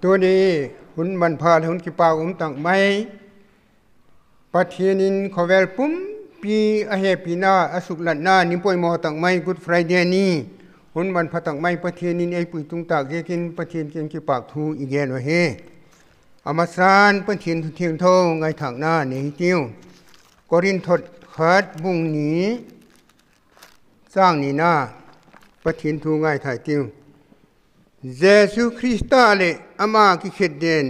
ตัวนี้หุ่นมันพาหุ่นกิปาตังไม่ปัทเยนินขเวลปุ่มปีอเฮปีนาอสุกลันนานิปวยมอตังไม่กุดไฟเดนี่หุ่นมันพาตังไม่ปัทเยนินไอปุยตุงตากเยกินปัทเยนเกียงกิปากทูอีเกนวะเฮอามาสานปัทเยนทุเทียงทงไงทางหน้าเนหิติวกอรินทดขัดบุงหนีสร้างนีนาปัทเยนทูไงถ่ายติวเยซูคริสต์เลอามากิเขดเดน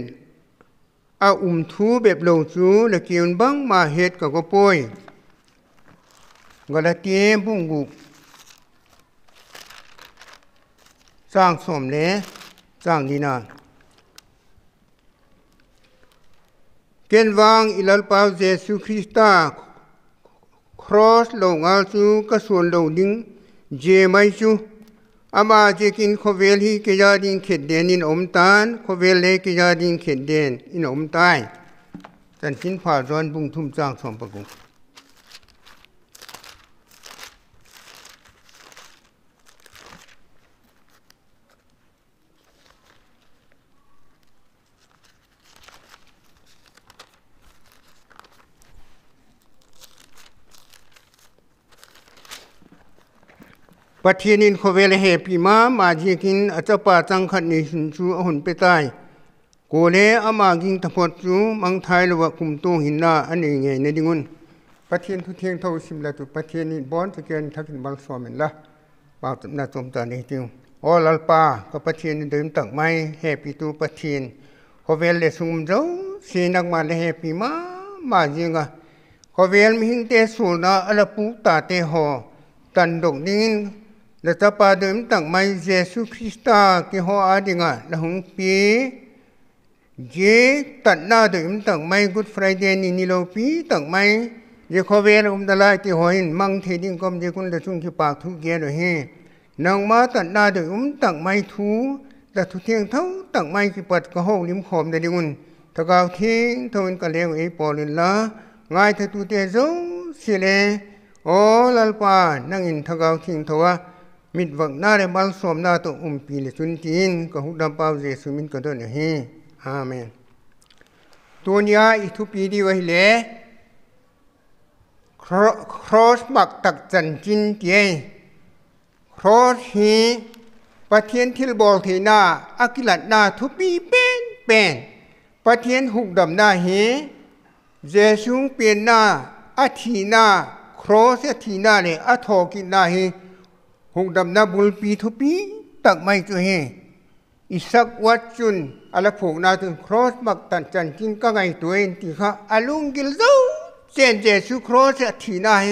อาทูแบบโลจูและเกี่ยวบังมาเหตุกับกปอยกระเทียมบุ้งกุสร้างสมเล่สร้างดีนาเกณฑ์วางอิลลปาวเยซูคริสต์ครอสลงอาจูกส่วนลงดิ้งเจไม่จูอามาเจกินขเวลฮีกิจาดินเขดเดนอินอมตานขเวลเลกิจาดินเขดเดนอินอมตายจันทินผ่าร้อนบุ้งทุ่มจ้างสมประกุปัทเยนินขเวลเฮปีมาเจกินอาจจะป่าจังขัดในสุนชูอหุนไปตายโกเลอามากิงตะพดจูมังไทยละวะคุมตูหินนาอันนี้ไงในดิงุนปัทเยนทุเทียงเท่าสิมละตุปัทเยนินบอนตะเกียนทักขินบัลสวามินละป่าวนาจมตาในติวออลัลปาก็ปัทเยนเดิมตักไม้เฮปีตูปัทเยนขเวลเลสุมเจ้าสีนักมาเลเฮปีมาจิงะขเวลมิหิงเตสูนาอลปูตาเตหอตันดกดิงและจะปาเดิมตั้งไม่เยซูคริสต์ที่หัวอาดิงะละหงปีเจตัดหน้าเดิมตั้งไม่กุดไฟเดนนี่โลปีตั้งไม่เจขเวลตลาดที่หัวหินมังเทดิงกอมเจคุณละจุงที่ปากทุกเกียร์เลยเฮนางมาตัดหน้าเดิมตั้งไม่ทูแต่ทุกเที่ยงเท่าตั้งไม่ที่ปัดกระห้องริมขอมได้ดิงุนตะกาวทิ้งทวินกะเลวปอลินละง่ายทุเตโซเสเลโอลัลปานั่งอินตะกาวทิ้งทว่ามิดวักนาเรบัลสมนาตุปีเลสุนจีนก็หุดดำปาวเยซูมินก็โดนเฮอาเมนตัวนี้อีทุปีดีไว้เลยครอสบักตักจันจินเจครอสฮีปะเทียนทิลบอลทีนาอากิลัดนาทุปีเป็นปะเทียนหุกดำนาเฮเยซูเปลี่ยนนาอาทีนาครอสอาทีนาเนี่ยอาทอกินนาเฮหุกดำนาบุลปีทุปีตักไม่จุเฮอิสักวัดจุนอาลผูกนาถึงครอสบักตันจันจินก็ไงตัวเองที่ข้าอาลุงกิลโซเจนเจสุครอสทีนาเฮ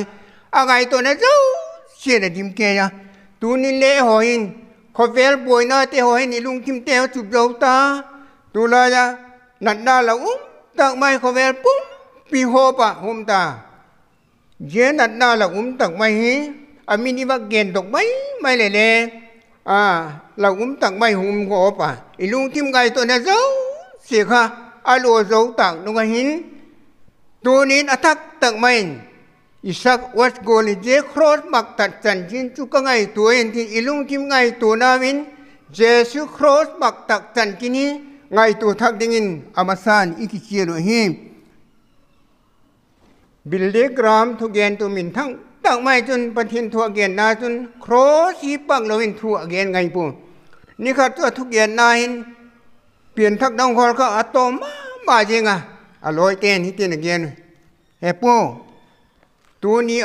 อาไงตัวนั้นโซเชียนดิมเกียตัวนี้เล่หอยนขอเวลบอยนาเตหอยนี่ลุงทิมเตวจุบเราตาตัวลายนัดนาละตักไม่ขอเวลปุ๊บปีโฮปะหุมตาเจนัดนาละตักไม่เฮอามินิว่าเกณฑ์ตกไม่เลยเราตักไม่หุ่มกบอีลุงทิมไก่ตัวนั้นเจ้าเสียค่ะอาลัวเจ้าตักลงหินตัวนี้อัตักตักไม่อิสักวัดโกลิเจครอสมักตัดจันจินจุกไงตัวเองที่อีลุงทิมไงตัวนาวินเจสุครอสมักตักจันจินีไงตัวทักดิ่งอามาซานอีกิเชียโรฮิมบิลเลกรามทุกเกณฑ์ตัวมินทั้งตั้งไม่จนประทินทัวเกียนนาจนโครสีปังเราเห็นทัวเกียนไงปูนี่ข้าตัวทุกเกียนนาเห็นเปลี่ยนทักดองคอก็อัตโตมาจริงอร่อยเต้นที่เต้นเกียนเฮปูตัวนี้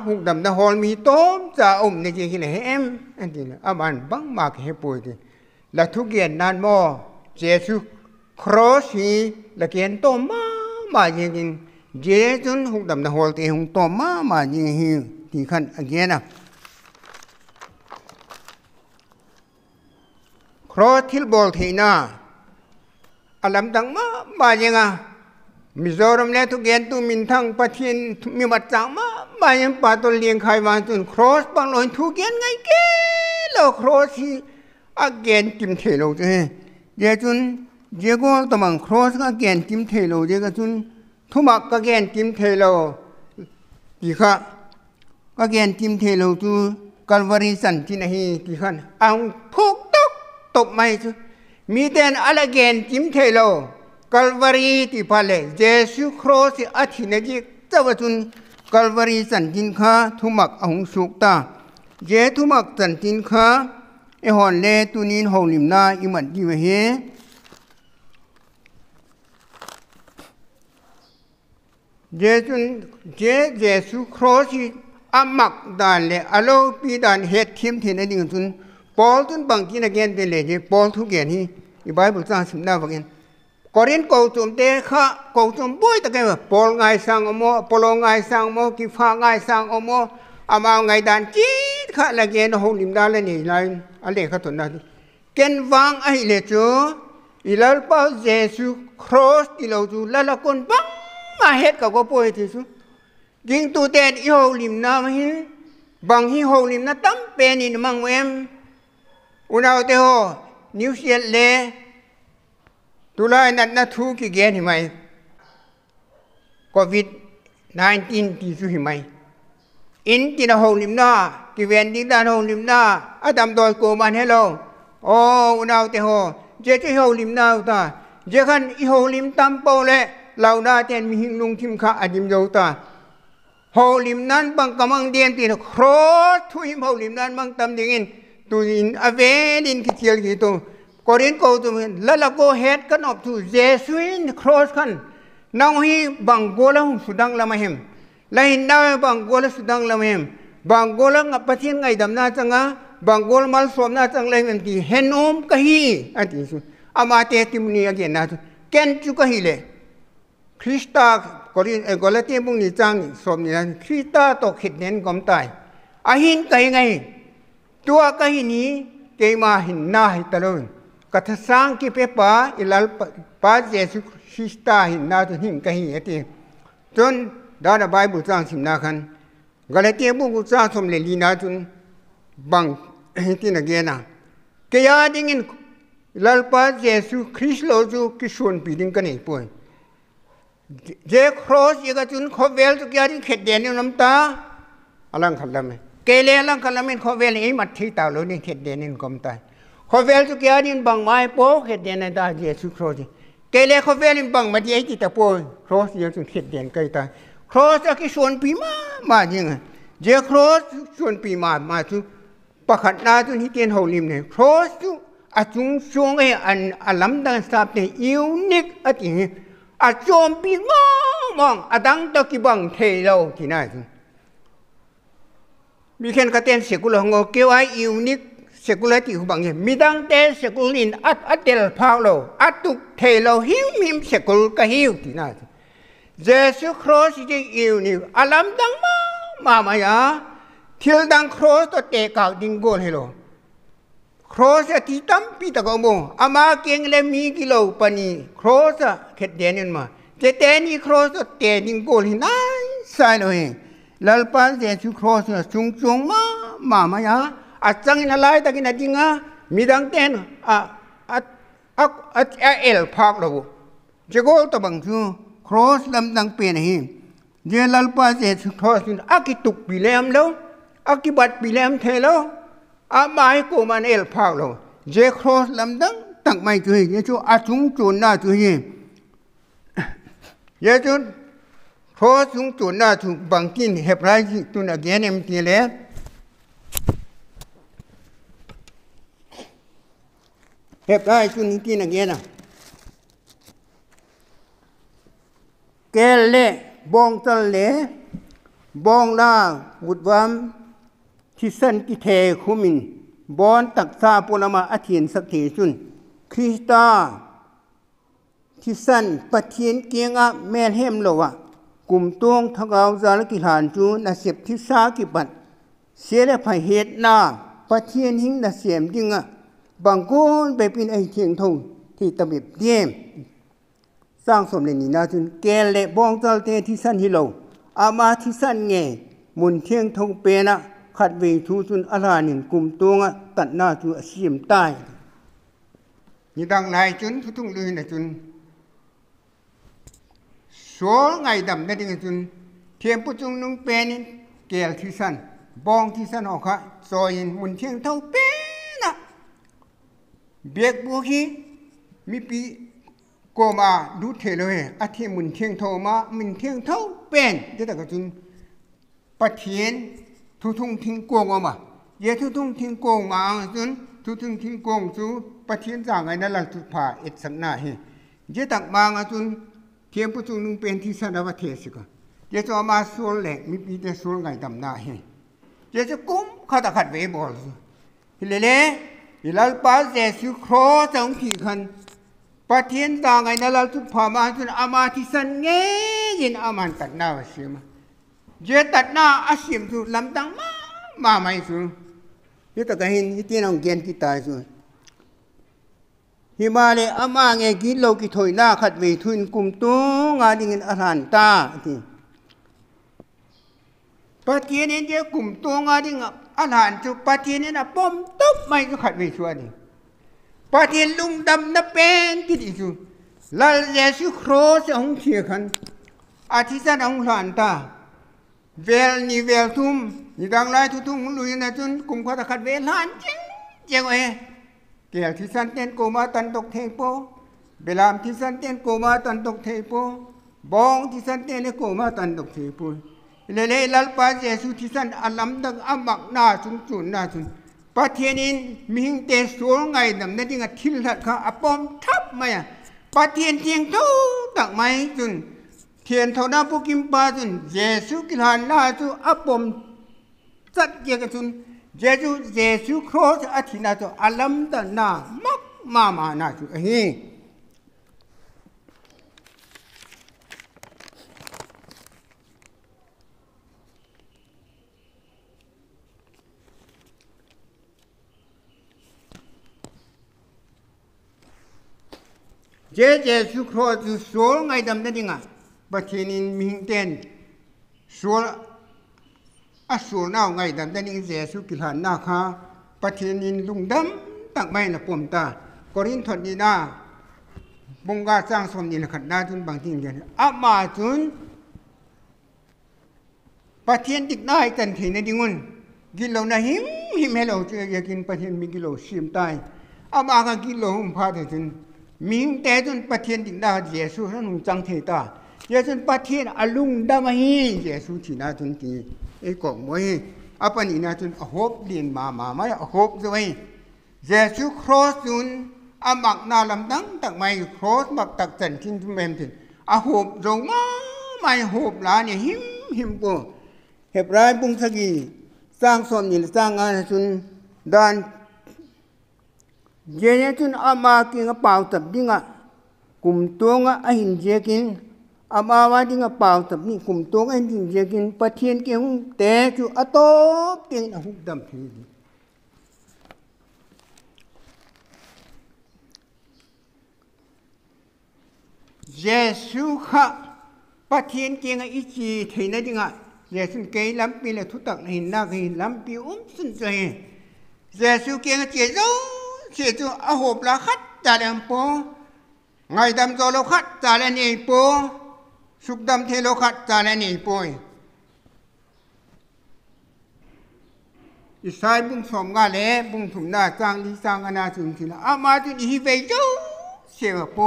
หุกดำดาฮอลมีต้มจะอมในจริงที่ไหนเอ็มอันนี้นะบันบังมากเฮปูที่และทุกเกียนนานบ่เจสุโครสีและเกียนต้มมาจริงเจจุนหุกดำดาฮอลที่หุกต้มมาจริงที่ขันเกียนครอทิลบอลที่น่าอลัมดังมาจริงมิโซรัมเล่ทุกเย็นตุมินทั้งประเทศมีบัตรจังมายังปาตเลียงไขวันตุนครอสบางลอยทุกเย็นไงเกล้ครอสที่อาเกนจิมเทโลเจเจจุนเจก็ตมังครอสก็เกนจิมเทโลเจก็จุนทุมักก็เกนจิมเทโลที่ข้าก็เกนจิมเทโลตูกัลวารีสันที่ไหนที่ขันอังพุกตกไม่จุ มีแต่อะไรเกนจิมเทโลกัลวารีที่พาเลเยซูคริสต์อาทิตย์นี้เจ้าจุนกัลวารีสันจินข้าทุมักอหงสุกตาเยทุมักสันจินข้าเอหอนเลตุนินหงลิมนาอิมันดีเวเฮเยซูคริสต์อามักดานเลอโลปีดานเฮดเทียมเทนดิ่งจุนปอลจุนบางกินเกนเตเลเจปอลทุกเกนฮีอีไบเบิลจ้างสิบนาบางเกนกอรินกูจุมเตข้ากูจุมบุยตะเกว่าปอลไงสังอโมปอลไงสังโมกิฟ้าไงสังอโมอามาไงดานจีดข้าละเกนหงลิมดานเลนี่ไลน์อะไรข้าตุนนาเกนวางไอเลจูอีลาปาเยซูคริสต์อีลาจูละละคนบังมาเฮ็ดกับกูป่วยที่สุดยิงตัวเต็นอีหงลิมนาไม่หิบางฮีหงลิมนาตั้มเป็นอินมังเวมอุณาเตโฮนิวเซียเลตุลานัดนัทูกิเกนหิไหมโควิด-19ที่สุดหิไหมอินที่น่าหงลิมนาที่เวนดิ้งด้านหงลิมนาอาดัมโดยโกมันเฮโลโอ้อุณาเตโฮเจ้าหงลิมนาอุตาเจ้าขันอีหงลิมตั้มโปเลเหล่านาเตนมีหิงลุงทิมข้าอดิมโยตาหงลิมนั้นบางกำลังเดียนตีนโครทุยหงลิมนั้นบางตำดิ่งตัวอินอเวนินคิดเชียร์กี่ตัวกอรินกูตัวมันแล้วเราก็เฮ็ดกันออกตัวเยซูอินครอสกันน้องฮีบังโกลาสุดังละมาเฮมแล้วหินดาวบังโกลาสุดังละมาเฮมบังโกลางับปะเทียนไงดำนาจังอ่ะบังโกลามัลสวมนาจังเลยมันที่เฮนอมกะฮีอันที่สุดอามาเตติมุนีอาเกนนาตุเกนจุกะฮีเลคริสตากอรินกอลาเตียบุงนี่จังสวมนี่นะคริสตาตกขิดเน้นกอมตายอาหินกะยังไงตัวกะหินี้เกมาหินนาหิตะลุนกัทสังกิเปปาอิลาปาเยซูคริสต์หินนาตุหินกะหิเอติจนดาราไบเบิลจ้างสิมนาคันกาเลเตียบุกุจ้างสมเลลีนาตุนบังที่นักเกนะเกียร์ดิ่งอิลาปาเยซูคริสต์โลจูกิชวนปีดิ่งกันอีกป่วยเจครอสยังกะจุนขเวลตุกยาดิ่งเข็ดเดียนน้ำตาอลังขัดละไหมเกลียลังขัดละไหมขเวลไอ้มัดที่ตาโลนี่เข็ดเดียนกอมตายขเวลตุกยาดิ่งบังไม้โป้เข็ดเดียนตาเยซูครอสเกลียขเวลบังมาดีไอ้ที่ตาโป้ครอสยังจุนเข็ดเดียนใกล้ตายครอสกิชวนปีมาจริงเจครอสชวนปีมาจุประคัดนาจุนฮิเตียนหงลิมเนี่ยครอสจุอาจุงช่วงไอ้อันอลัมดังสตาร์เนี่ยยูนิคอะที่อาจอมปีมองอาดังตะกี้บังเทโลที่นั่นมีแค่กระเต็นเสกุลงอเกี่ยวไอ้ยูนิคเสกุลที่เขาบังเนี่ยมีดังเตเสกุลินอัดเดลพาวโลอัดตุกเทโลหิมเสกุลก็หิวที่นั่นเยซูคริสต์ที่ยูนิคอาลัมดังมายาทิลดังครอสตัวเตะกาวดิงโกลเฮโลครอสที่ตั้มปีตะกโมอามาเก่งเลยมีกิโลปนีครอสเข็ดเดียนมาเจเตนี่ครอสเตดิงโกลหินายใส่เลยแล้วป้าเจสุครอสจุงมายาอาจังอินอะไรตะกินจริงอ่ะมีดังเต้นเอลพากโลเจโกลตะบังซูครอสลำดังเป็นหิเจแล้วป้าเจสุครอสอากิตุกปีเลมแล้วอากิบัดปีเลมเทโลอามาให้กูมันเอลพากโลเจครอสลำดังตั้งไม่จุยเยจูอาจุงจุนน่าจุยเยจูครอสจุงจุนน่าจุบังกินเฮปไรตุนอเกนเอ็มทีเลเฮปไรจุนกินอเกนเกลเล่บองตะเล่บองลาบุดวามที่สันกิเทคุมินบอนตักซาปุลมาอธินสักทีจุนคริสตาที่สันปะเทียนเกียงะแม่เฮมโลวะกลุ่มตวงทกาวจารกิหานจูนาเสียบที่ซากิบัดเสียและไผเหตุนาปะเทียนหิงนาเสียมดิงะบางคนไปเป็นไอเทียงทงที่ตะบิบเดียมสร้างสมในนี้นาจุนแกเละบองจาเตที่สันฮิโลอามาที่สันเงมุนเทียงทงเปนะขัดเวทูจุนอาลาหนึ่งกลุ่มตัวงตัดหน้าจุเสียมใต้ยี่ดังไหนจุนทุ่งลือนะจุนสัวไงดำได้ดิจุนเทียมปุจุงนุ่งเป็นเกลที่สันบองที่สันออกฮะซอยมุนเทียงเท่าเป็นนะเบียกบุกี มีปีโกมาดูเทเลยอาเทียมุนเทียงโทมามินเทียงเท่าเป็นเดี๋ยวแต่ก็จุนปะเทียนทุทุ่งทิ้งโกงออกมาเยทุทุ่งทิ้งโกงมาจุนทุทุ่งทิ้งโกงจูปะเทียนจากไงนั่นหลังทุผ่าเอ็ดสังนาเฮเยตักมาจุนเทียมปุจุนึงเป็นที่สนาวเทสิกเยจะมาโซลแหลกมีปีแต่โซลไงดำนาเฮเยจะกุ้มข้าตะขัดเวบอลฮิเลเล่ฮิลาลปาเจสุโครจังที่คันปะเทียนต่างไงนั่นเราทุกพามาจนอามาที่สันเงยินอามันตัดหน้าเสียมาเจตัดหน้าอาเสียมสุลำตังมาไม่สุเยตะกันหินที่น้องเกียนที่ตายสุฮิมาเลอามาเงกิโลกิถอยหน้าขัดเวทุนกุมตัวงาดิเงินอาหารตาที่ปะเทียนนี่เจ้ากลุ่มตัวงาดิเงินอาหารจุปะเทียนนี่นะป้อมตุ๊บไม่ก็ขัดเวชัวนี่ปะเทียนลุงดำนับเป็นที่ดิสุลาเยซูโครสองเทียขันอาทิตย์นั้นองหลานตาเวลนี่เวลทุ่มนี่ดังไรทุ่มลุยนะจนกลุ่มข้าตะขัดเวลหันจริงเจ้าเอเกี่ยวที่สันเตียนโกมาตันตกเทโปเวลามที่สันเตียนโกมาตันตกเทโปบองที่สันเตียนโกมาตันตกเทโปเลเลลัลปาเยซูที่สันอัลลัมดังอัมบักนาจุนจุนนาจุนปะเทียนินมีหิงเตสูงไงดำนั่นที่งัดทิลหัดเขาอปอมทับมาปะเทียนเทียงทูตักไม้จุนเทียนเท่านั้นพวกกิมปาจุนเยซูกิลานลาจุอปอมจัดเกี่ยกันจุนเยซูโครสอาทินาจุอัลลัมตันนามักมานาจุเฮ้เจสุโครจุสวลไงดำนั่นเองปะเทียนินมีหิงเตนสวลสวลน่าไงดำนั่นเองเจสุกิลานนาคาปะเทียนินลุงดำตักไม่ละปมตากอรินทอดีนาบงกาสร้างสมนิลขัดนาจุนบางทีเดียนอามาจุนปะเทียนติดได้กันทีในดิ่งวนกิโลนะหิมให้เราจะอยากกินปะเทียนมีกิโลชิมตายอามากันกิโลหุ่มพาเถิดจุนมิงแต่จนปะเทียนติดได้เยซูนั่นจังเทตาเยซูปะเทียนอลุงดามาฮีเยซูที่นาจุนทีไอ้กองมวยอาปนินาจุนอโหบเลียนมาไม่อโหบด้วยเยซูครอสจุนอามักนาลำดังตักไม่ครอสมักตักจันทินทุเมมถึงอโหบรงมาไม่โหบลาเนี่ยหิมโปเห็บไรบุงสกีสร้างสมนิลสร้างงานจุนดานเจเนจุนอามากิงเป่าตับดิ้งกุมตัวงะหินเจกินอามาวาดิ้งเป่าตับนี่กุมตัวงะหินเจกินปะเทียนเกี่ยงแต่จุอโตเก่งหุบดำทีเยซูขะปะเทียนเกี่ยงอิจีที่นั่นดิ้งเยซูเกยล้ำปีละทุตักหินนักหินล้ำปีสุนใจเยซูเกี่ยงเจโจเสียจูอาหบละขัดจาเลมโปไงดำโจโลขัดจาเลนีโปสุกดำเทโลขัดจาเลนีโปอิสายบุ้งสมงาเล่บุ้งถุงหน้าจางลิจางอนาจุนสินะอามาจุนฮิเวโจเสียโป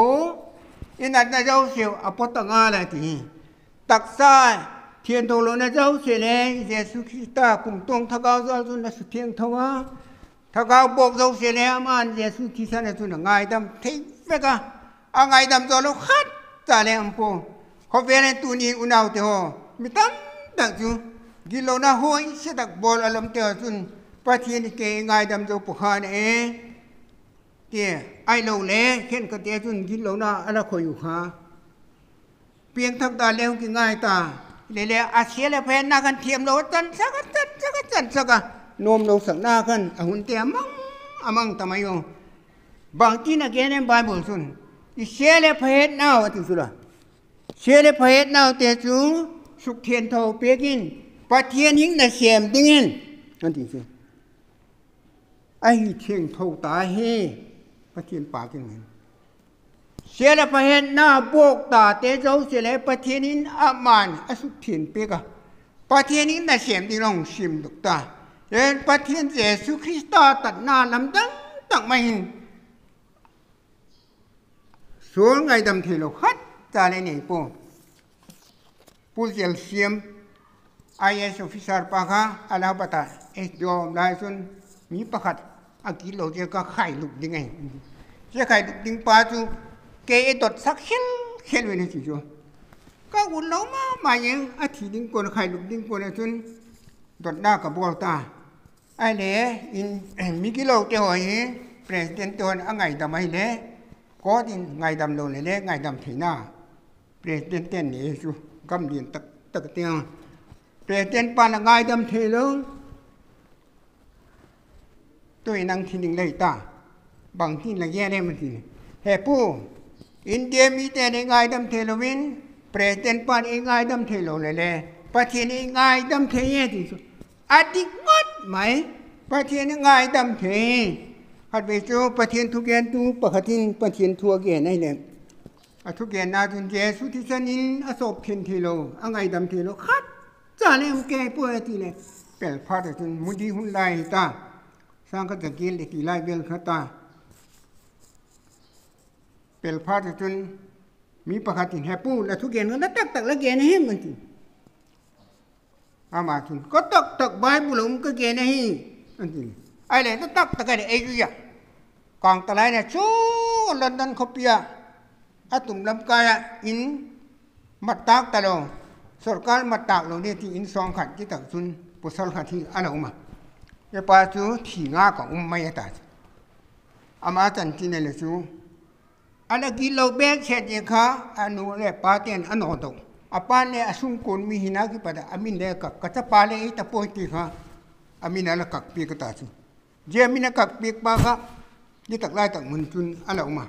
อินัดนะเจ้าเสียอปตงาละทีตักซาเทียนโตโลนะเจ้าเสียเลยเยซูคริสต์กุมตรงทกาวจจุนนะสุเทียงทว่าถ้าเขาบอกเราเสียแล้วมันเยซูที่สันตุนง่ายดำทิ้งไปกันง่ายดำตัวเราขัดจ่าเลยอันพอเขาเป็นตัวนี้อุณเอาเถอะไม่ตั้งแต่จูกิโลน่าห้อยเสด็จบอลอารมณ์เถอะจุนประเทศนี้เก่งง่ายดำตัวปุกหานเองเดี๋ยไอเราเล่เข็นกระเทียจุนกิโลน่าอะไรคอยอยู่ฮะเพียงทักตาเลี้ยงกินง่ายตาเลี้ยอาเซียนเพนนักกันเทียมเราจันสักนมเราสักหน้ากันหุ่นเตียมังทำไมอยู่บางที่นักเรียนในไบเบิลสุนเชื่อเลยเพจน่าวติสุระเชื่อเลยเพจน่าวเตจูสุขเทียนเท่าเปียกินปะเทียนหิงน่ะเสียมดิ้งนั่นติสุไอ้เทียงเท่าตาเฮปะเทียนปากกินเงินเชื่อเลยเพจน่าบวกตาเตจูเชื่อเลยปะเทียนหินอามันอสุขเทียนเปียกะปะเทียนหิงน่ะเสียมดิ้งลงชิมดุกตาเอ็นปะเทียนเยซูคริสต์ตัดหน้าลำดังตักไม่หิน số ngày đầm thì lo khát ra lên này po siam IS officer pa ka ala bata jo lai sun mi pakhat akilo je ka khai luk ding ai je khai luk ding pa chu ke dot sak khel we ne chi jo ka un lo ma yang a thi ding kon khai luk ding kon chun dot na ka bol ta ai le in mi kilo te hoi president ton a ngai dam ai le có din ngai dam lo le ngai dam thina president ten ni chu gam din tak tiang president pa na ngai dam the lo tôi năng thi đình lấy ta bằng tin là nghe em thì hệ pu India mi te ngai dam the lo win president pa ngai dam the lo le pa thiên ngai dam the ye thì adik ngot mai pa thiên ngai dam the hạt về cho pa thiên thu gen tu pa thiên thu gen này nè thu gen na thun je su thi san in asop thiên the lo ngai dam the lo khat cha le ke pu ti ne pel pha de thun mudi hun lai ta sang ka gil le ti lai bel khata pel pha de thun mi pakhatin hepu la thu gen na tak la gen he man ti ama thun ko tak bai bulum ka gen he an ti ai le tak ka de ai ya kong ta lai ne chu london khopia atum lam ka in matak ta lo सरकार मताक लो ने ती इन सॉन्ग खत की तक सुन पुसल खती अन उमा ये पाचू ठीगा का उम्मय ता अमा तंती ने लेचू अन की लो बे छे जे खा अनु ले पातेन अनो तो अपन ने असुम कोन मी हिना की पदा अमिन ले का कच पाले त पोती खा अमिन ल कक पी का ताचू जे अमिन कक पी पा खा ये तक लाय तक मुन चुन अन उमा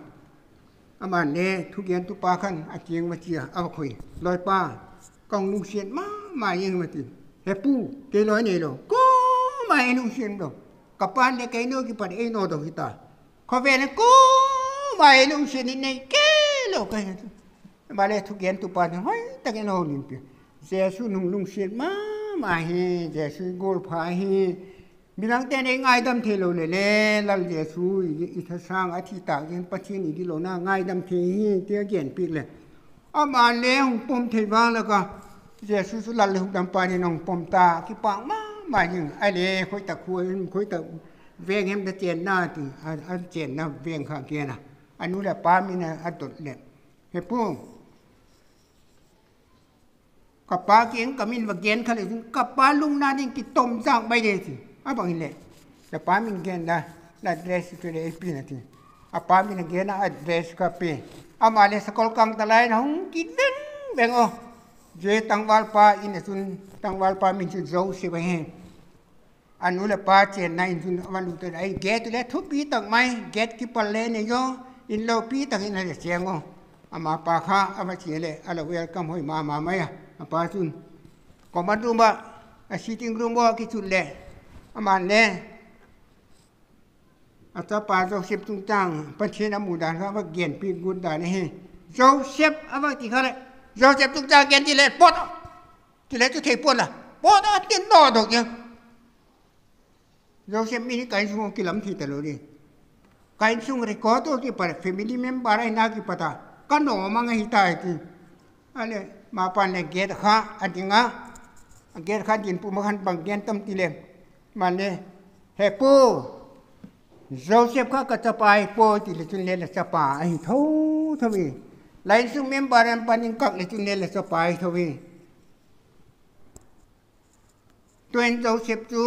अमा नेทุกยันตุปาคันอาเจียงมาเจียเอาคุยลอยป้ากองลุงเชียนมายังมาติเฮปูเกลอยเนี่ยโลก็มาเอลุงเชียนโลกับปานเนี่ยแกโนกิปัดเอโนดอกฮิตาขอเวนะก็มาเอลุงเชียนนี่เกโลกันมาเลยทุกยันตุปานเฮ้ยตะแกโนลิมเปียเจสุนุงลุงเชียนมาเฮเจสุโกลพาเฮมีนังแต่ในง่ายดำเทโลเลยลัลเจสุอิทสร้างอธิตาเย็นปัจจินีกิโลน่าง่ายดำเทเตียเกียนปีกเลยอามาเลี้ยงปมเทวาแล้วก็เจสุสุลัลเลยหุดำปานี่น้องปมตาที่ปางมาอย่างไอเล่คุยตะคุยตะเวียงเห็นตะเจนหน้าตีอันเจนหน้าเวียงข้างเกียนะอันนู้นแหละป้ามีนะอันตุดเนี่ยเฮ้ปุ๊กับป้าเกียงกับมินว่าเกียนเขาเลยกับป้าลุงนาดิ่งกิต้มสร้างใบเดียสิอาบังเล่แต่ป้ามินเกียนนะละเดรสตัวเดียปีนาทีอาป้ามินเกียนนะอัดเดรสกับปีอามาเลยสกอลกังตะไลน้องกินเบ่งเจตังวาลป้าอินสุนตังวาลป้ามินสุดโซ่สิบเฮอันนู้นละป้าเจนนายสุนวันลุตัวไอเกตเลยทุบปีตังไม่เกตกิปเลเนี่ยโยอินโลปีตังอินอะไรเสียงอามาป้าข้าอามาเชียเลยอะไรเวลกัมหอยมาไหมอาป้าสุนก็มาดูบ่อาชีติงรูมบ่กิจุเลยอามาเนี่ยอาจารย์ป้าโจเซฟตุงจังปัจเจนมูดานเขาว่าเกียนปีกุดดานนี่โจเซฟเอาว่าที่เขาเลยโจเซฟตุงจังเกียนที่เลยปอดที่เลยจะเทปอดล่ะปอดติดนอดอกยังโจเซฟมีใครสุ่งกิลำที่ตลอดดิใครสุ่งเรคคอร์ดที่ปะแฟมิลี่เมมเบอร์ไอ้นักที่ปะตากันโนมังไอ้ตายที่อะไรมาปันเนี่ยเกียรข้าอันที่งะเกียรข้าจินปุ่มขันบังเกียนตั้มที่เลยมันเนี่ยเฮปูโจเซฟข้าก็จะไปโปติเลจุนเลลจะไปเท่าทวีไลน์ซุ่มเมมเบอร์ปันยังกักเลจุนเลลจะไปทวีตัวเองโจเซฟจู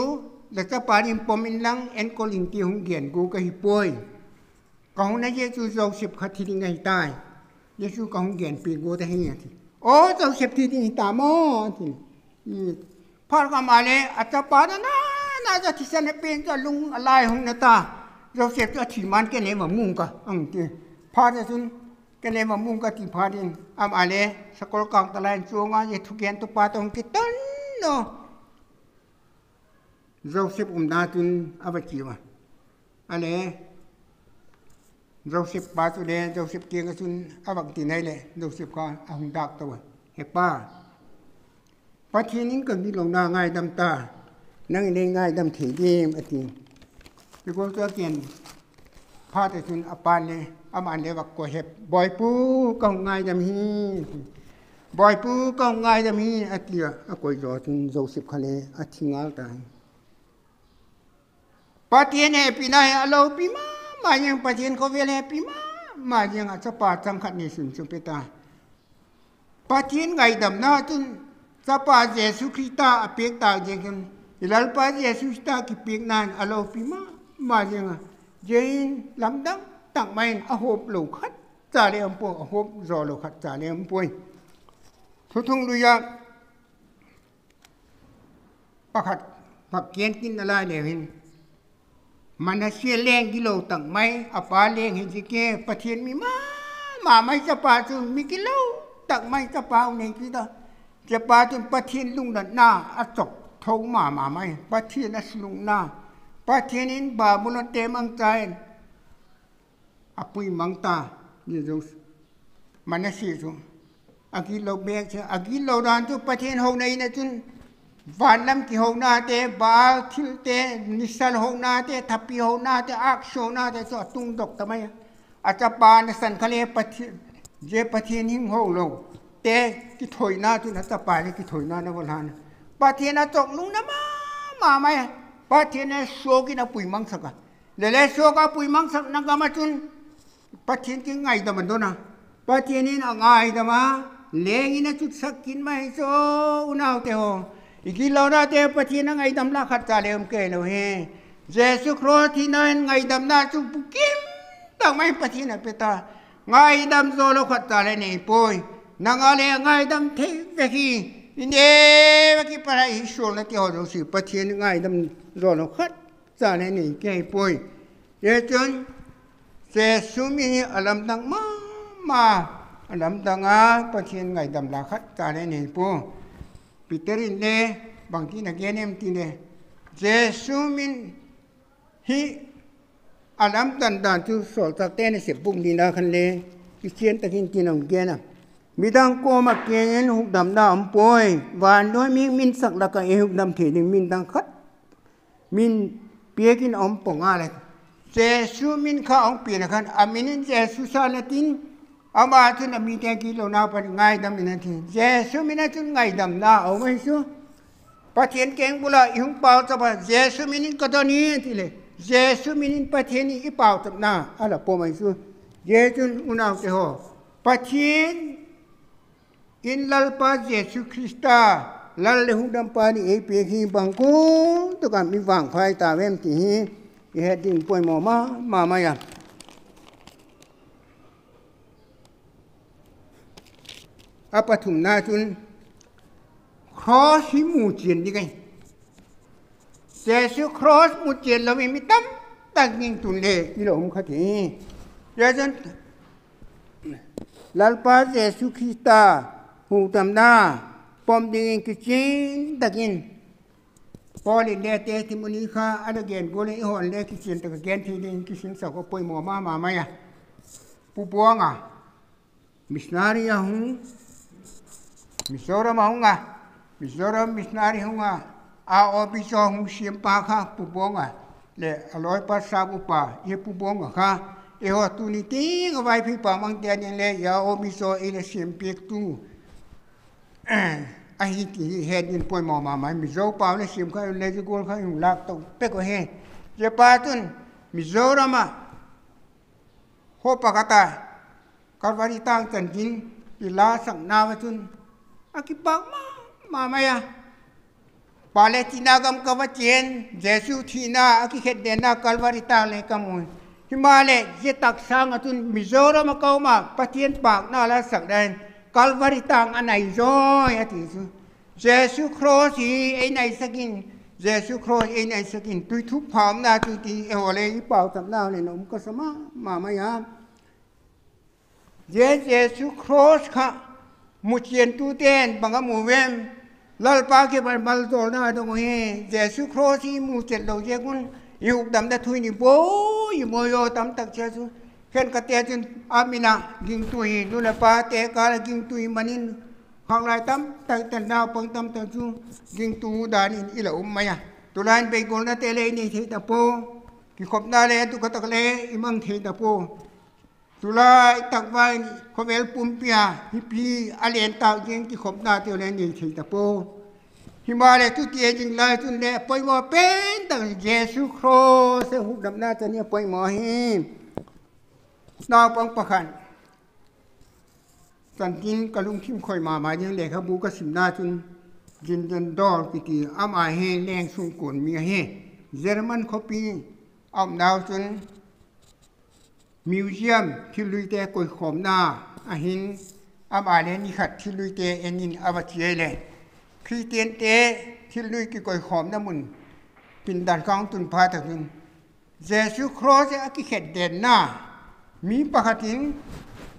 เลจะไปอินปมินลังเอ็นโกลิงที่หงเกียนกูก็ฮิปวยก็หงนั้นเยซูโจเซฟขัดที่ดิ้งไงตายเยซูก็หงเกียนปีกูแต่เฮียที่โอ้โจเซฟที่ดิ้งตามอที่พอก็มาเลยอาจจะไปน่าจะที่เสนเป็นจะลุงอะไรหงนาตาเราเสียตัวที่มันแกเนี่ยมามุ่งกันที่พอจะสุนแกเนี่ยมามุ่งกันที่พอดินอามาเลยสกอลกองตะไลน์ช่วงนี้ทุกอย่างตุปาตรงกิตันเนาะเราเสียดาจุนอาบจีวะอะไรเราเสียปาสุเดเราเสียเกียงกันจุนอาบักตีไหนเลยเราเสียก็อาหุ่นดักตัวเฮป้าปัจจุบันก็มีลงหน้าง่ายดำตานั่งในง่ายดำถี่ดีมาทีไปกูตัวเกียน พาแต่จุนอปานเลยอามันเลยว่าก็เห็บบอยปูก็ง่ายจะมีบอยปูก็ง่ายจะมีอาทิตย์ก็ยอจุนโจสิบคะแนนอาทิตย์งาตายปะเทียนเนี่ยปีนั้นเราปีมายังปะเทียนเขาเวลาปีมายังอาจจะปาจังขัดนี่สุนจุเปตาปะเทียนไงดำหน้าจุนจะปาเยซูคริสต์อเปียกตาเจกันหลังปาเยซูคริสต์กิเปียกนั้นเราปีมายังเจนลำดังตั้งไม่อาหบลูกขัดจ่าเลี้ยงป่วยอาหบรอลูกขัดจ่าเลี้ยงป่วยทุกๆลุยประคัดผักเกียนกินอะไรเลยเห็นมันเสียแรงกิโลตั้งไม่อาปาเลี้ยงเห็นสิเกประเทศมีมาไม่จะปาจุนมีกิโลตั้งไม่จะปาในกิโลจะปาจุนประเทศลุงดันหน้าอจกทงมาไม่ประเทศนั้นลุงหน้าประเทศนี้บาบุลเตมังใจอปุยมังตานี่ดูมันเสียจุอากิโลเบกเชอากิโลดานจุประเทศหงในนะจุนวันลำกี่หงนาเตบาทิลเตนิสันหงนาเตทัพพีหงนาเตอักโชนาเตสอตุงดกทำไมอาจจะปานสันคเลประเทศเจประเทศหิมหงโลเตกิถอยนาจุนอาจจะปานกิถอยนานะวันนั้นประเทศนั้นจกลุงนะมาไหมประเทศนั้นโชกินอปุยมังสักเดี๋ยวโชกอปุยมังสักนักกรรมจุนประเทศที่ไงแต่มันโดนนะประเทศนี้ไงแต่มาเลี้ยงนะจุดสักกินไม่โซอุณาเตโออีกทีเราได้เตะประเทศนั้นไงดำนาขัดจ่าเลี้ยงเกลเฮเจสุครที่นั่นไงดำนาจุบุกิมตั้งไม่ประเทศนั้นเปตาไงดำโซโลขัดจ่าเลี้ยงป่วยนางอะไรไงดำเทเวกีอินเดียเวกีปะไรอิสุนัติโอดูสิประเทศไงดำโซโลขัดจ่าเลี้ยงเกลป่วยเยจุนเจสุมีอารมณ์ตั้งมาอารมณ์ตั้งประเทศไงดำลาขัดจ่าเลี้ยงป่วยปีเตอร์เล่บางทีนักเรียนเอ็มทีเล่เจสุมินฮีอารมณ์ต่างๆที่สอนจากเต้นเสียบุ้งดีนะคันเล่ที่เชียนตะกินกินองเกนะมีดังโกมาเกณฑ์หุกดำดำป่วยวันด้วยมีมินสักละก็เอหุกดำเถียงมินดังคัดมินเปียกินอมปงอะไรเจสุมินข้าองเปียนะครับอามินเจสุซาลตินอามาจุนมีแต่กิโลนาปันไงดำมินาทีเจสุมินาจุนไงดำนาเอาไม่สู้ประเทศเก่งบุลาอิงเปล่าจับเจสุมินินก็ตอนนี้ทีเลยเจสุมินินประเทศนี้อีเปล่าจับนาอะไรพอไม่สู้เจจุนอุณาเตโฮประเทศอินลัลปาเจสุคริสต์ลัลเลหุดัมปานีเอเปียกีบังกูตุกันมีวังไฟตาเวมที่เฮดินป่วยหมอมาไม่ยังอาปฐุมนาจุนครอสหิมูเจียนดีไงเจสุครอสมูเจียนเราไม่มีตั้มตั้งยิงตุนเล่ที่เราอุ้มขัดที่เจสันลัลปาเจสุคริสตาหูตำนาปอมดิงกิจินตะกินพอเล่นเล่เตะที่มุนีข้าอันเกนโกเลยหอนเล่กิจินตะเกนที่ดิงกิจินสาวก็ป่วยหมอมาไหมอ่ะผู้ป่วยอ่ะมิสนารีอ่ะMizoram ahunga, Mizoram misnari hunga, obiso hung siempa ka pubonga, le aloi pa sabu pa, ye pubonga ka, ho tuniting awai pi pa mang tian le ya obiso ile siempek tu. Ahiti hedin poi mama mai mizo pa le siem ka le gol ka yung lak to pe ko he. Je pa tun Mizoram ho pa kata, kalvari tang tanjin ila sang nawa tun. Akipak mamaya Palestina gam kawacien Jesu thina akiket dena kalvarita le kamun himale je taksang atun Mizoram kauma patien pak na la sakdan kalvarita anai joy atisu Jesu cross hi nai sakin Jesu cross nai sakin tui thup pham na tu ti ole pau tam na le nom ko sama mamaya Jesu cross khaมุเชียนตูเต้นบังกับมูเวมลัลปาเก็บบัลโตนาตรงนี้เจสุโครสีมูเจ็ดเราเจ้าคุณอยู่ดำแต่ทุยนี่โบยโมโยตำตักเจ้าสุเห็นกระเตจนอามินากิงตุยนู่นละปาเตกาลกิงตุยมันินข้างไรตำตักตันดาวปังตำตักจูกิงตูดานินอิละมายะตุลานไปกอนนาเตเลนี่ที่ตะโป กิขบนาเลตุกตะเลอิมังเทตะปูตุลาตักไว้ขบเอลปุ่มเปียฮิพีอาเลนตาวเยงกิขบนาเตียวเลนี่เทตะปูฮิมาเลตุเตียจิงลายตุนเลปอยมอเป็นตังเยซูคริสต์หุกดำนาจะเนี่ยปอยมอหินาปังปะขันจันทินกะลุงทิมคอยมายังเลขบูกสิมนาจุนจินเดนดอลกิกีอามาเฮแรงสุงกุนมีเฮเยอรมันคอปีเอาดาวจุนมิวเซียมที่ลุยเตะกอยขอมนาอาหินอามาเลนิขัดที่ลุยเตะเอ็นินอาบัติเยเลคริสเตียนเตะที่ลุยกิกอยขอมน้ำมุนปินดันกองตุนพาตะกุนเยซูคริสต์อากิเขตเด่นนามีปะติง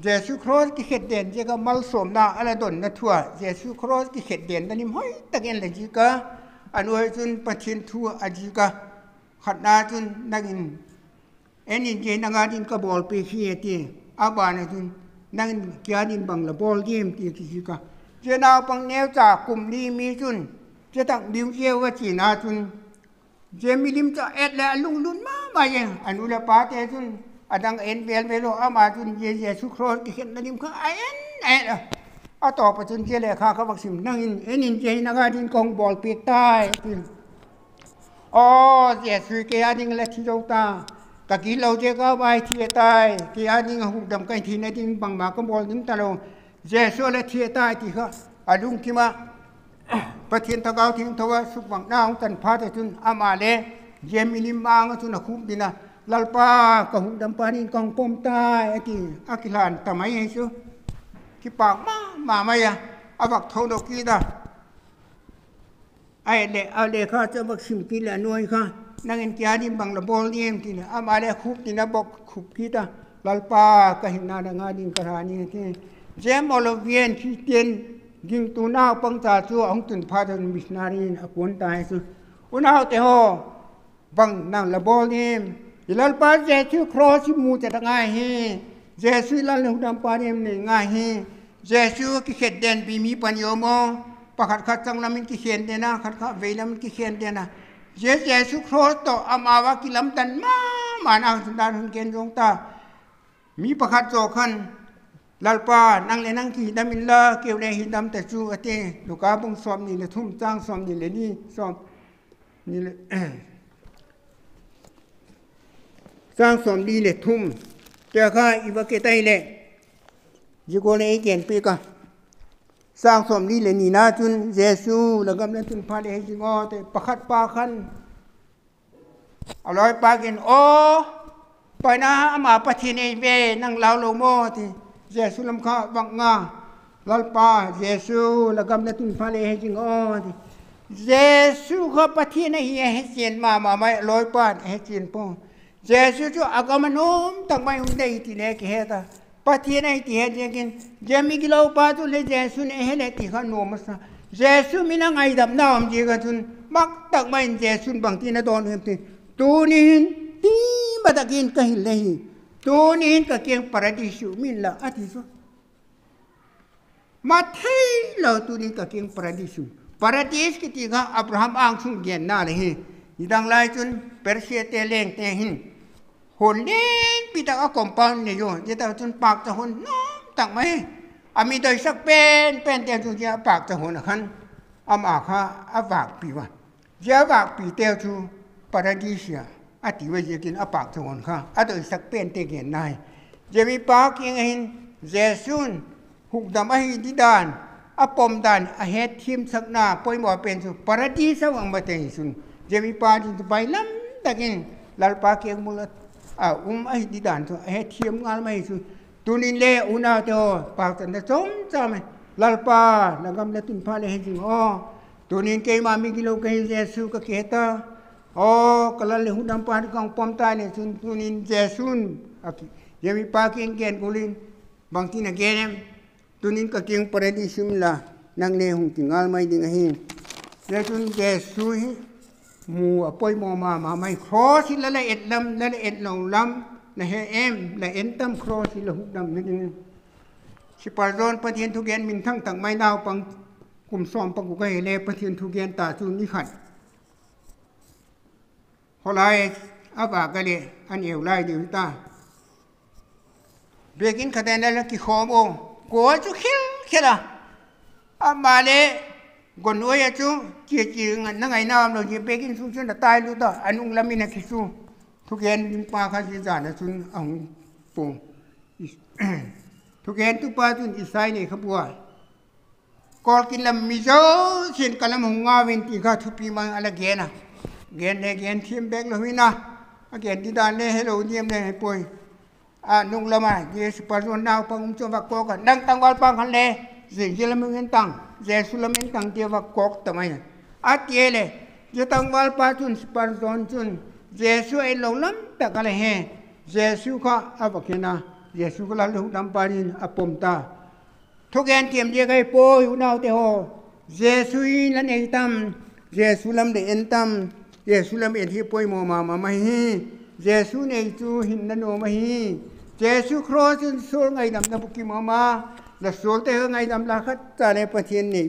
เยซูคริสต์กิเขตเด่นเจ้าก็มัลสมนาอะไรดนนัทัวเยซูคริสต์กิเขตเด่นตอนนี้ห้อยตะเกียนเลยจีกะอันว่าจุนปะทินทัวอจีกะขัดนาจุนนักินเอ็นินเจนังอาดินก็บอลไปขี้ตีอาบานจุนนักินเกียดินบังละบอลเกมตีจีกะเจ้านาปังแนวจากกลุ่มนี้มีจุนเจ้าตั้งบิวเจ้าว่าจีนาจุนเจมิลิมจะเอ็ดและลุงลุนมาอย่างอันอุลปาเตจุนอันดังเอ็นเวลเวโลอามาจุนเยซูคริสต์กิเห็นนั่นนิมเขาเอ็นเอาต่อไปจนเจเลขาเขาบอกสิมนั่งเอ็นเจนักอาดินกองบอลปีกใต้อ๋อเยซูเกียดิงและที่เราตาตะกี้เราเจ้าก็ไปที่ใต้เกียดิงหุบดำกันที่นั่นดิงบังมาก็บอลนิมตาลงเยซูและที่ใต้ที่เขาอาลุงที่มาประเทศตะเกาทิ้งทว่าสุขบังหน้าของตันพาแต่จุนอามาเลเยมิลิมบางจุนคุบดินะลลปากหุบดำปานินกองปมใต้ที่อากิลานทำไมให้ชูที่ปากมาไม่อะอาบักทองดกีตาไอเล่เอาเล่ข้าจะบักสิมกีละหน่วยข้านั่งเอ็นกีดิบังละบอลเยี่ยมที่นะอามาเลคุบดินะบอกคุบกีตาลลปากหินาดังอาดินกระรานีที่เจมอลเวียนที่เตียนยิงตัวน้าปังจ่าชัวองตุนพาดนมิสนารีนอกุนตายสุอุณาเตโฮบังนั่งละบอลนี่ยิลปาเจชูครอสิมูจะง่ายเฮเจสุลันหุดำปานี่มันง่ายเฮเจสุกิเขตเดนบีมีปัญโยโมปะขัดขัดจังลามินกิเขนเดนะขัดขัดเวลามินกิเขนเดนะเจสุครอโตอามาวากิลัมตันมานาสุดารุนเกนจงตามีปะขัดโจขันลลปานั่งเลยนั่งที่ดามินลาเกี่ยวในหินดำแต่จูอเตลูกาบงสอมนี่เลยทุ่มจ้างสอมนี่เลยนี่สอมนี่เลยสร้างสอมดีเลยทุ่มเจ้าข้าอีวาเกตัยเลยยูโกเลยเกียนปีกะสร้างสอมดีเลยนี่นาจุนเยซูแล้วก็นั่นจุนพาเลยจิงอแต่ประคัดปาขันอร่อยปากินโอไปนะอามาปะทินเอเวนั่งเล่าโลโมที่เยซูลำข้าบังงาลลปาเยซูแล้วก็นั่นจุนพาเลยจิงอที่เยซูเขาปะทินให้เฮจินมาไม่ลอยปาเฮจินปงเยซูจูอากามันนุ่มตั้งไม่หุ่นได้ที่เล็กเหตุปะที่ไหนที่เหตุยังกินเจมิกิลาวปาตุเลเยซูเนี่ยเหตุที่เขาโน้มสัเยซูมีนังไงดับน้ำจีกันทุนมักตั้งไม่เยซูบางทีน่ะโดนเหตุตัวนี้ที่มาตะกินกันเลยตัวนี้ก็เกี่ยงปาราดิสูมิลละอาทิตย์มาเที่ยวตัวนี้ก็เกี่ยงปาราดิสูปาราดิสกิติกาอับราฮัมอ่างสุงเกียนน่าเลยยิ่งดังไล่จนเปอร์เซียเตเลงเตหินหุ่นเล่นปีตากคอมพานเนี่ยโยจะแต่จนปากจะหุ่นน้ำตักไหมอามีโดยสักเป็นเตียจุจะปากจะหุ่นขันอามาค่ะอาฝากปีว่าจะฝากปีเตียวจูปาราดิเซียอาติว่าจะกินอาปากจะหุ่นค่ะอาโดยสักเป็นเตียเกียนนายจะมีปากยังหินเจสุนหุกดำให้ดิดานอาปมดานอาเฮดทีมสักนาปอยหมอเป็นสุปาราดิสวังมาเตยสุนจะมีปาจินไปล้ำตะกินลลปาเกียงมุลไอ้ดิดานตัวไอ้เทียมงานไม่สุตุนินเล่อุณาเตอปากตันจะจมจำไหมลลปาแล้วก็เลยตุนพาเลยจริงอ๋อตุนินเกยมามีกิโลเกยเจสุก็เกตาอ๋อกลันเลยหุ่นดำปานกองปอมตายเนี่ยตุนินเจสุนจะมีปาเกียงเกนกุลินบางทีนักเกนตุนินก็เกียงประเดี๋ยวชิมละนั่งเลี้ยงถึงงานไม่ดึงให้เจสุนเจสุมูปอยมาไม่ครอสิละเอ็ดลำละเอ็ดหลงลำละเอ็มละเอ็นตั้มครอสิละหุบดำนี่สิปาร์ดอนปะเทียนทุกเย็นมินทั้งตั้งไม่ดาวปังกลุ่มซ้อมปังกุกเล่ปะเทียนทุกเย็นตาจุนนิขัดพอไร อาบากะเลยอันเอวไล่ดิวตาเบกินคะแนนได้ละกี่ข้อมงกัวจุขิลแค่ละอามาเลยก่อนว่าจูเจียจีงันนั่งไงน้ำเราเจียเบกินสุนทรตายรู้ต่ออันนุ่งลามินักคิสุทุกเย็นปาข้าศึกษานะสุนอ่างปูทุกเย็นทุกปาจุนอิสายนี่ขบวนกอลกินลำมิโซเช่นกันลำหงงาวินตีข้าทุปีมันอะไรเกนะเกนเนเกนทีมแบกเราวินะเกนที่ด้านเล่ให้เราเยี่ยมเลยให้ป่วยนุ่งละมาเยสุปารุนดาวปังจงวักกอกดังตังวัลปังคันเล่สิ่งที่เราไม่เห็นตังเจสุลามินตังเทียวักกอกทำไมอาเทียเลยจะตังวัลปังจุนสปารุนจุนเจสุไอ้เราล้ำแต่กันเลยเฮเจสุข้าอาบักนะเจสุก็ลาลุดำปารินอปมตาทุกอย่างเตรียมเยอะไอ้ป่วยหุ่นเอาเตโฮเจสุอินลันเอตัมเจสุลำเดเอ็นตัมเจสุลำเอ็นที่ป่วยโมมามาฮีเจสุเนจูหินนันโอมาฮีเจสุครอสโซลไงดำนับกิมามาและโซลเตอไงดำลาคัดจานในประเทศนี้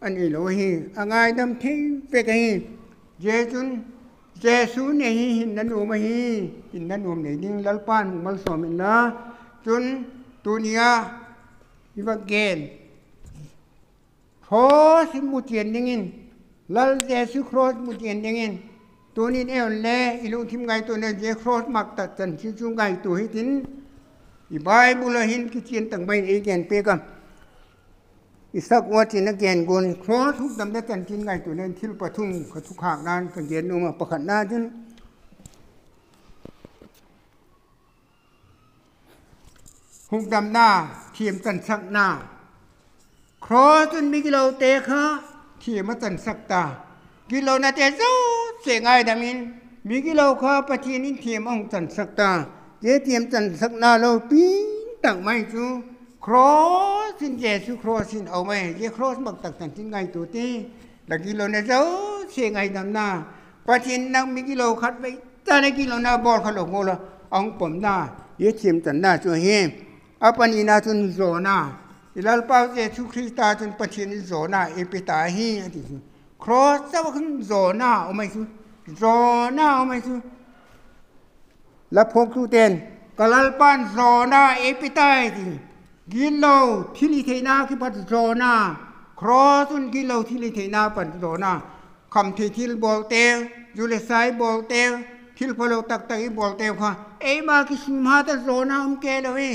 อันนี้โลหีไงดำเทเปกฮีเจสุเนหินนันโอมาฮีหินนันโอเนดิ้งลัลปานมัลสอมินนะจุนตุนียาอีวักเกนโคสมุเทียนยังไงลัลเจสุครอสมุเทียนยังไงตัวนี้เอวเล่อิลุทิมไงตัวนี้เจครอสมักตัดจันชิจุงไงตัวให้ทิ้งอีบายบุลหินกิเชียนตั้งใบเอเกนเปกันอีสักวัดที่นักเกนกุนครอสทุกดำได้จันชิงไงตัวนี้ทิลปะทุ่งขทุกขากนานกันเกนนูมาประคันหน้าจนหุกดำหน้าเทียมจันสักหน้าครอจนมีกิโลเตะค่ะเทียมมาจันสักตากิโลนาเตะซูเสียงไอ้ดามินมีกิโลค่ะปะทีนิเทียมองจันสักตาเจเทียมจันสักหน้าเราปีตั้งไม่ซูครอสินเจสุครอสินเอาไหมเจครอสบักตักจันสินไงตัวตีแล้วกิโลนาเจ้าเสียงไอ้ดำหน้าปะทีนังมีกิโลคัดไปแต่ในกิโลนาบอลขลุ่มโมละองผมหน้าเจเทียมจันหน้าช่วยเฮapa ni na tun zona ilal pa Yesu Krista tun pachin zona epita hi ati cross sa kan zona o mai su zona o mai su la phok tu ten kalal pan zona epita ati gilo thili theina ki pat zona cross tun gilo thili theina pan zona kham thi thil bolte jule sai bolte thil phalo tak tak bolte kha ei ma ki sumha ta zona ke lawe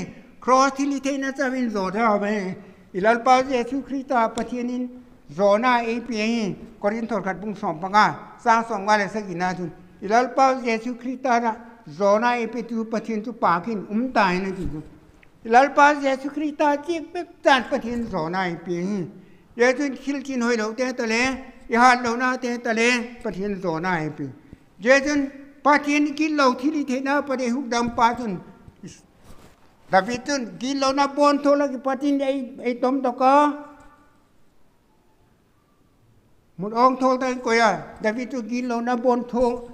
cross ที่ลิเทน่าจะเป็นโซดาไปอิลัลปาเยซูคริสต์ประเทศนี้โซน่าเอพีกอรินทอร์ขัดบุ้งสองปังอาสร้างสองวันเลยสักกี่นาทีอิลัลปาเยซูคริสต์นะโซน่าเอพีตัวประเทศตัวปากินตายนะจีอิลัลปาเยซูคริสต์จีบแบบจานประเทศโซน่าเอพีเยซูคิลจินหอยเราเตะตะเลยาเราหน้าเตะตะเลประเทศโซน่าเอพีเยซูประเทศกินเราที่ลิเทน่าประเทศหุกดำปาจุนDavid tu gilo na bonto lagi patin ai tom to ka mut ong thol tai ko ya David tu gilo na bonto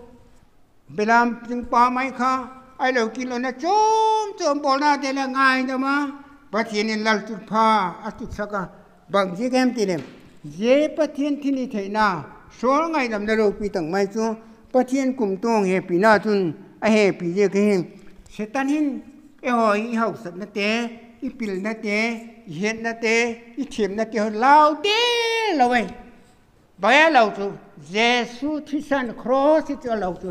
belam jing pa mai kha ai lo gilo na chom bol na de la ngai da ma patin in lal tu pha atu saka bang ji gam ti nem je patin thi ni theina so ngai dam da ro pi tang mai chu patin kum tong he pi na chun a he pi je ke setan hinเอหอยหกสัตว์นั่นเตะอีปิลนั่นเตะเห็นนั่นเตะอีเทียมนั่นเตะเราเตะเราไว้บ่อยเราจูเยซูที่สันครอสที่จะเราจู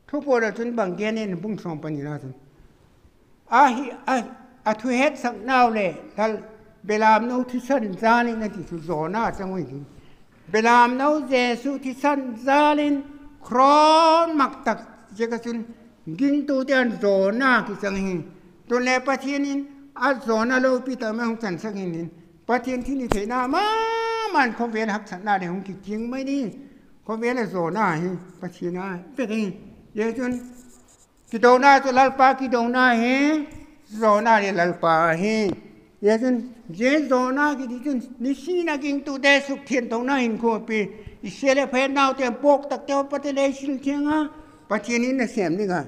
ทุกคนเราจนบางแกนี่บุ้งสองปัญญาจูทุเฮ็ดสักนาวเลยถ้าเวลาโน้ที่สันซาลินนั่นที่สุดโซน่าจังหวะนี้เวลาโน้เยซูที่สันซาลินครอสมักตักเจกจุนกินตัวเดียนโซน่ากิสังหินตัวเล็บประเทศนี้อาโซน่าโลปิตาไม่ของสันสังหินประเทศที่นี่เทน่ามันเขาเวียนหักสันน่าเดี๋ยวของกิจริงไม่ดีเขาเวียนโซน่าหิประเทศน่าเป็นไงเยอะจนกิโดน่าจะลัลปากิโดน่าเฮโซน่าเรียลัลปาเฮเยอะจนเยโซน่ากิจนนิสินากินตัวเดสุขเทียนตรงนั้นหินโคปีอิเสเลเพนนาวเตียมปกตักเตียวประเทศเลสิลเทียงอ่ะประเทศนี้น่ะเสียมนี่กัน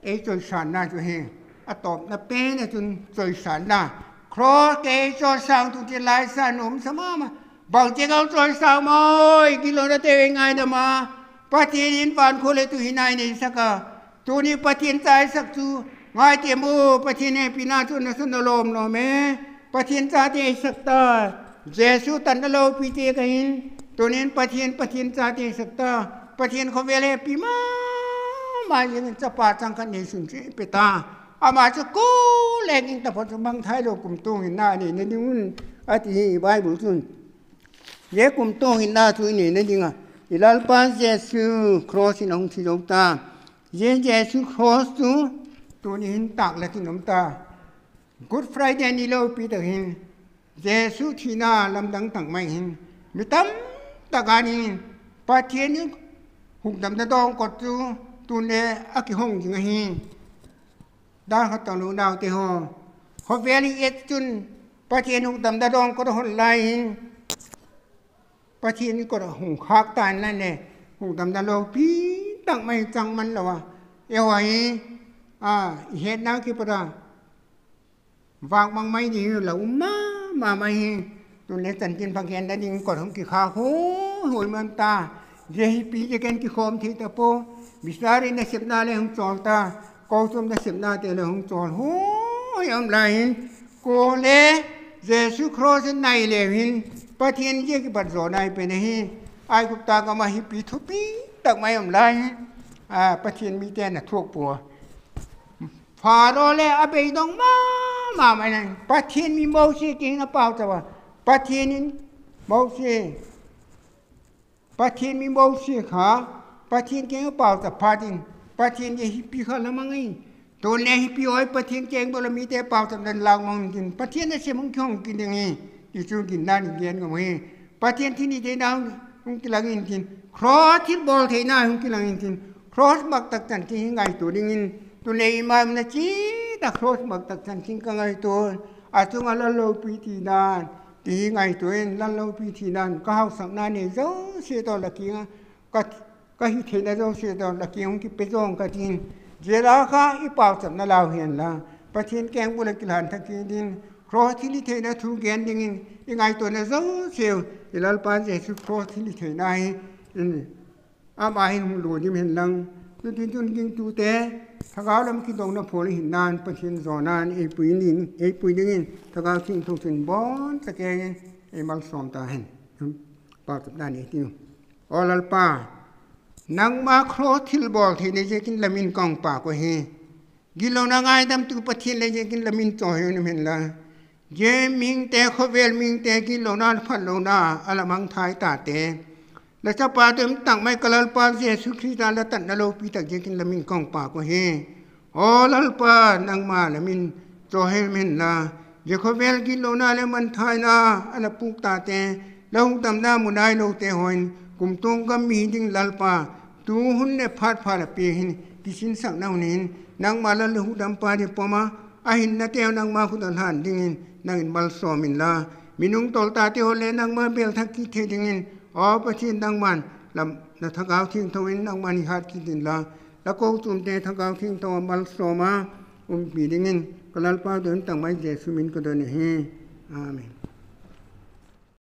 ไอ้จอยสันน่ะจุเฮอะตอบน่ะเป้น่ะจุนจอยสันน่ะครอเกจอยสังตุจิลายสันหนุ่มสมามาบอกเจ้าจอยสังมอยกิโลน่ะเตงไงดะมา ปะเทียนวันโคเลตุหินายนี่สักตัวนี้ปะเทียนใจสักจูง่ายเตียมูปะเทียนปีนาจุนสุนโลมโนเมปะเทียนใจที่สักตาเจสุตันโลปีเตกันตัวนี้ปะเทียนใจที่สักตาปะเทียนเขาเวลปีมาอย่างจะปาจังกันนี่สุนทรีเปตาอามาจะกู้แรงอิงแต่พอจะบังไทยเรากลุ่มตัวหินหน้านี่ในนี้มันอาทิตย์ใบบุษนเยกลุ่มตัวหินหน้าทุยนี่ในนี้อิลาลปาเจสุครอสินองที่ดงตาเจสุครอสตัวนี้หินตักและที่น้ำตา Good Friday นี่เราปีตะหินเจสุที่หน้าลำดังตังไม่หินมิตั้มตะการหินปะเทียนนี่หุกดำตะดองกดจูตัวเล่อักห้องจิงหินดาวเขาตอนนู้นดาวเตหอเขาเวลีเอจุนปะเทียนหุกดำตะดองก็ต้องไล่หินปะเทียนนี่ก็หุงคักตานนั่นแหละหุกดำตะโลปีตั้งไม่จังมันแล้ววะเอวไอ้เห็นน้ำกี่ปะดาวางบางไม่ดีเหล่ามาไม่ตัวเล็กจันจินพังเคนได้ยิงกดของกี่ขาโหหุ่นมันตาเยี่ยปีจะกันกี่คมที่ตะโปบิสารีในเสพนาเลยของจอลตากอซุมในเสพนาเตเลยของจอลโหยอมไรหินโกเลเจสุครอสในเลวินปะเทียนเยี่ยกี่ปัจจุบันเป็นหินไอ้กุตากามาฮิปีทุปีตักไม่ยอมไรปะเทียนมีแต่น่ะทั่วปัวฟาโรเลอเบยดงมาไม่นั่นปะเทียนมีโมเสกินนะเปล่าแต่ว่าปะเทียนนี่โมเสปะเทียนมีโมเสขาปะเทียนเก่งเปล่าแต่พาดินปะเทียนยี่ฮิปปี้เขาละมั้งไงตัวเนี้ยฮิปปี้อ้อยปะเทียนเก่งตัวละมีแต่เปล่าแต่เดินลางมองกินปะเทียนนั่นเสียมึงช่องกินยังไงที่ช่วงกินด้านเย็นก็ไม่ปะเทียนที่นี่เดินเอามึงกินลังกินครอสที่บอลเทน่ามึงกินลังกินครอสบักตักจันที่ยังไงตัวดิ้งตัวเลี้ยมันนะจีแต่ครอสบักตักจันที่ก็ไงตัวอาจจะงานละโลปีที่ด้านที่ไงตัวเองละโลปีที่ด้านก็เอาสังนาเนี่ยจ้าเสียตัวละกี้ก็ฮิตเห็นแล้วจ้าเสียตัวละกี้ของที่ไปจ้องกันจริงเจราค่ะอีเป่าสับนาลาวเห็นละประเทศแกงบุรกิลหันทักกี้ดินครอสที่ลิเทนะทูแกนดิ้งยังไงตัวเนี่ยจ้าเสียวอีหลังปานเจสุครอสที่ลิเทนะอาบายหุ่นหลุดยิ่งเห็นลังตัวที่จุนกิงตัวเตะถ้าเขาเราไม่คิดตรงนั้นพอเลยเห็นนานประเทศจอนานปุยดิ้งถ้าเขาทิ้งทุกสิ่งบอนตะแกงมังสอมตาเห็นป่าสัปดาห์นี้ที่ออลลป้านังมาครอทิลบอกที่ในเจกินละมินกองป่าก็เฮกิโลนางไอ้ดำตุประเทศในเจกินละมินจ่อยนี่เห็นละเจมิงแต่เขาเวลมิงแต่กิโลนาพันโลนาอลมังไทยตาเตและจะป่าเดิมตั้งไม่กลัลป่าเจสุคริสต์และตันนโลปีตักเจกินละมินกองป่าก็เฮออลลป้านังมาละมินจ่อยเห็นละเจเขาเวลกิโลนาและมันไทยนาอลปุกตาเตแล้วตำนามุนายโลเตหอยกุมตงก็มีดิ้งลลป้าตูหุ่นเนี่ยพาดเปียหินกิสินสักนาหินนางมาละลุดำปาดิปมาอาหินนาเตียวนางมาคุณหันดิ้งนางบัลซอมินลามินุงตอลตาเตียวเลนางมาเบลทักกิเทดิ้งอ๋อประเทศนางมันลำนาทักเอาทิ้งทวินนางมันหัดกิดินลาแล้วก็จุ่มเตทักเอาทิ้งตัวบัลซอมาปีดิ้งก็ลลปาเดินตั้งไม่เจสุมินก็เดินเฮอาเมน